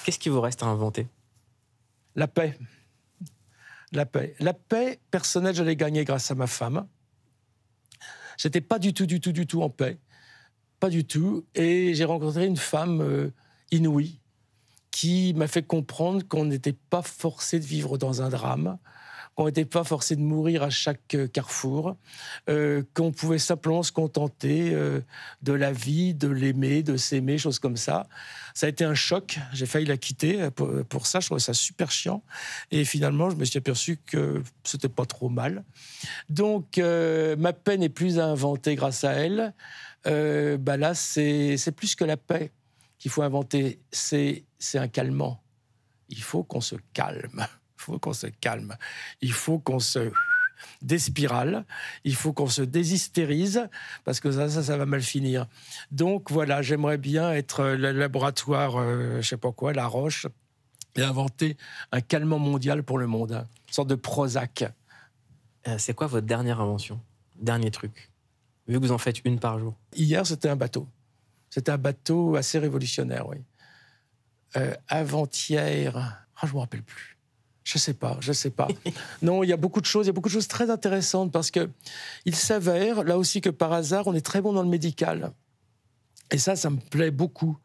Qu'est-ce qui vous reste à inventer? La paix. La paix personnelle, je l'ai gagnée grâce à ma femme. J'étais pas du tout en paix. Pas du tout. Et j'ai rencontré une femme inouïe qui m'a fait comprendre qu'on n'était pas forcé de vivre dans un drame, qu'on n'était pas forcé de mourir à chaque carrefour, qu'on pouvait simplement se contenter de la vie, de l'aimer, de s'aimer, choses comme ça. Ça a été un choc, j'ai failli la quitter pour ça, je trouvais ça super chiant. Et finalement, je me suis aperçu que c'était pas trop mal. Donc, ma paix n'est plus à inventer grâce à elle. Là, c'est plus que la paix qu'il faut inventer, c'est un calmant. Il faut qu'on se calme. Il faut qu'on se calme. Il faut qu'on se déspirale. Il faut qu'on se déshystérise, parce que ça va mal finir. Donc voilà, j'aimerais bien être le laboratoire, je sais pas quoi, La Roche, et inventer un calmant mondial pour le monde. Une sorte de Prozac. C'est quoi votre dernière invention? Dernier truc? Vu que vous en faites une par jour. Hier, c'était un bateau. C'était un bateau assez révolutionnaire, oui. Avant-hier, je ne me rappelle plus. Je sais pas. Non, il y a beaucoup de choses très intéressantes parce que il s'avère, là aussi que par hasard, on est très bon dans le médical. Et ça me plaît beaucoup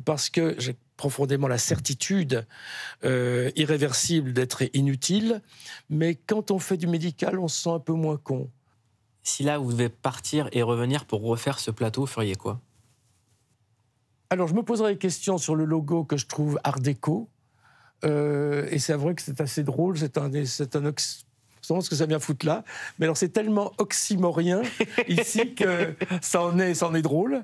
parce que j'ai profondément la certitude irréversible d'être inutile, mais quand on fait du médical, on se sent un peu moins con. Si là, vous devez partir et revenir pour refaire ce plateau, vous feriez quoi? Alors, je me poserai des questions sur le logo que je trouve art déco. Et c'est vrai que c'est assez drôle. C'est savoir ce que ça vient foutre là. Mais alors, c'est tellement oxymorien ici que ça en est drôle.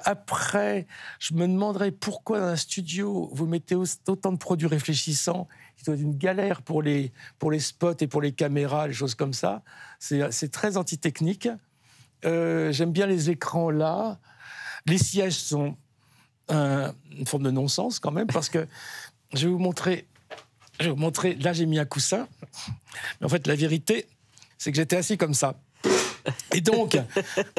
Après, je me demanderais pourquoi dans un studio, vous mettez autant de produits réfléchissants. Il doit être une galère pour les spots et pour les caméras, les choses comme ça. C'est très antitechnique. J'aime bien les écrans là. Les sièges sont une forme de non-sens quand même, parce que je vais vous montrer. Là, j'ai mis un coussin. Mais en fait, la vérité, c'est que j'étais assis comme ça. Et donc,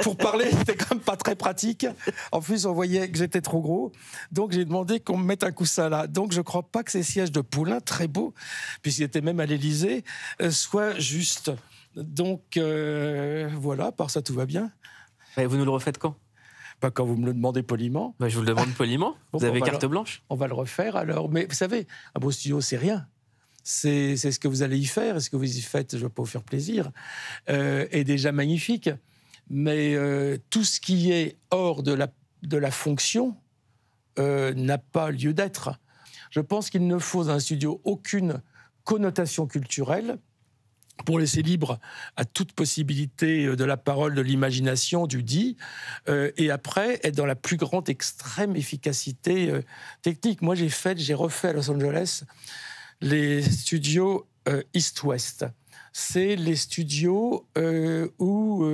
pour parler, c'était quand même pas très pratique. En plus, on voyait que j'étais trop gros. Donc, j'ai demandé qu'on me mette un coussin là. Donc, je crois pas que ces sièges de Poulain, très beaux, puisqu'ils étaient même à l'Élysée, soient justes. Donc, voilà, par ça, tout va bien. Et vous nous le refaites quand ? Pas quand vous me le demandez poliment. Je vous le demande poliment. Vous avez carte blanche ? On va le refaire alors. Mais vous savez, un beau studio, c'est rien. C'est ce que vous allez y faire. Et ce que vous y faites, je ne vais pas vous faire plaisir, est déjà magnifique. Mais tout ce qui est hors de la fonction n'a pas lieu d'être. Je pense qu'il ne faut dans un studio aucune connotation culturelle, pour laisser libre à toute possibilité de la parole, de l'imagination, du dit, et après être dans la plus grande extrême efficacité technique. Moi, j'ai refait à Los Angeles les studios East-West. C'est les studios où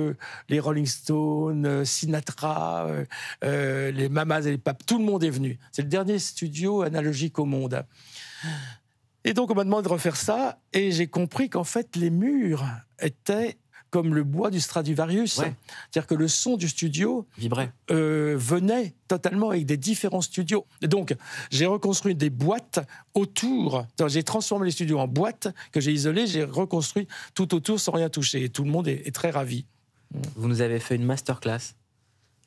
les Rolling Stones, Sinatra, les Mamas et les Papes, tout le monde est venu. C'est le dernier studio analogique au monde. Et donc, on m'a demandé de refaire ça, et j'ai compris qu'en fait, les murs étaient comme le bois du Stradivarius. Ouais. C'est-à-dire que le son du studio vibrait. Venait totalement avec des différents studios. Et donc, j'ai reconstruit des boîtes autour. J'ai transformé les studios en boîtes que j'ai isolées, j'ai reconstruit tout autour sans rien toucher. Et tout le monde est très ravi. Vous nous avez fait une masterclass.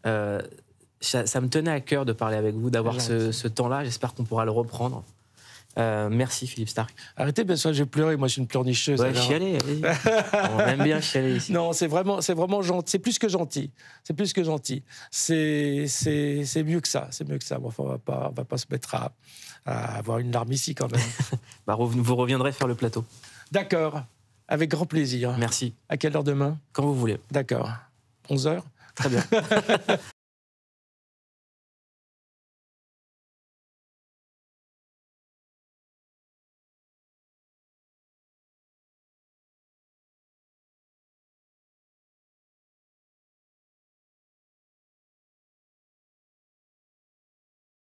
Ça me tenait à cœur de parler avec vous, d'avoir ce temps-là. J'espère qu'on pourra le reprendre. Merci Philippe Starck. Arrêtez, bien sûr, j'ai pleuré. Moi, je suis une pleurnicheuse. Ouais, chialer. On aime bien chialer ici. Non, c'est vraiment gentil. C'est plus que gentil. C'est plus que gentil. C'est mieux que ça. C'est mieux que ça. Bon, enfin, on va pas se mettre à avoir une larme ici quand même. Vous reviendrez faire le plateau. D'accord. Avec grand plaisir. Merci. À quelle heure demain ? Quand vous voulez. D'accord. 11h ? Très bien.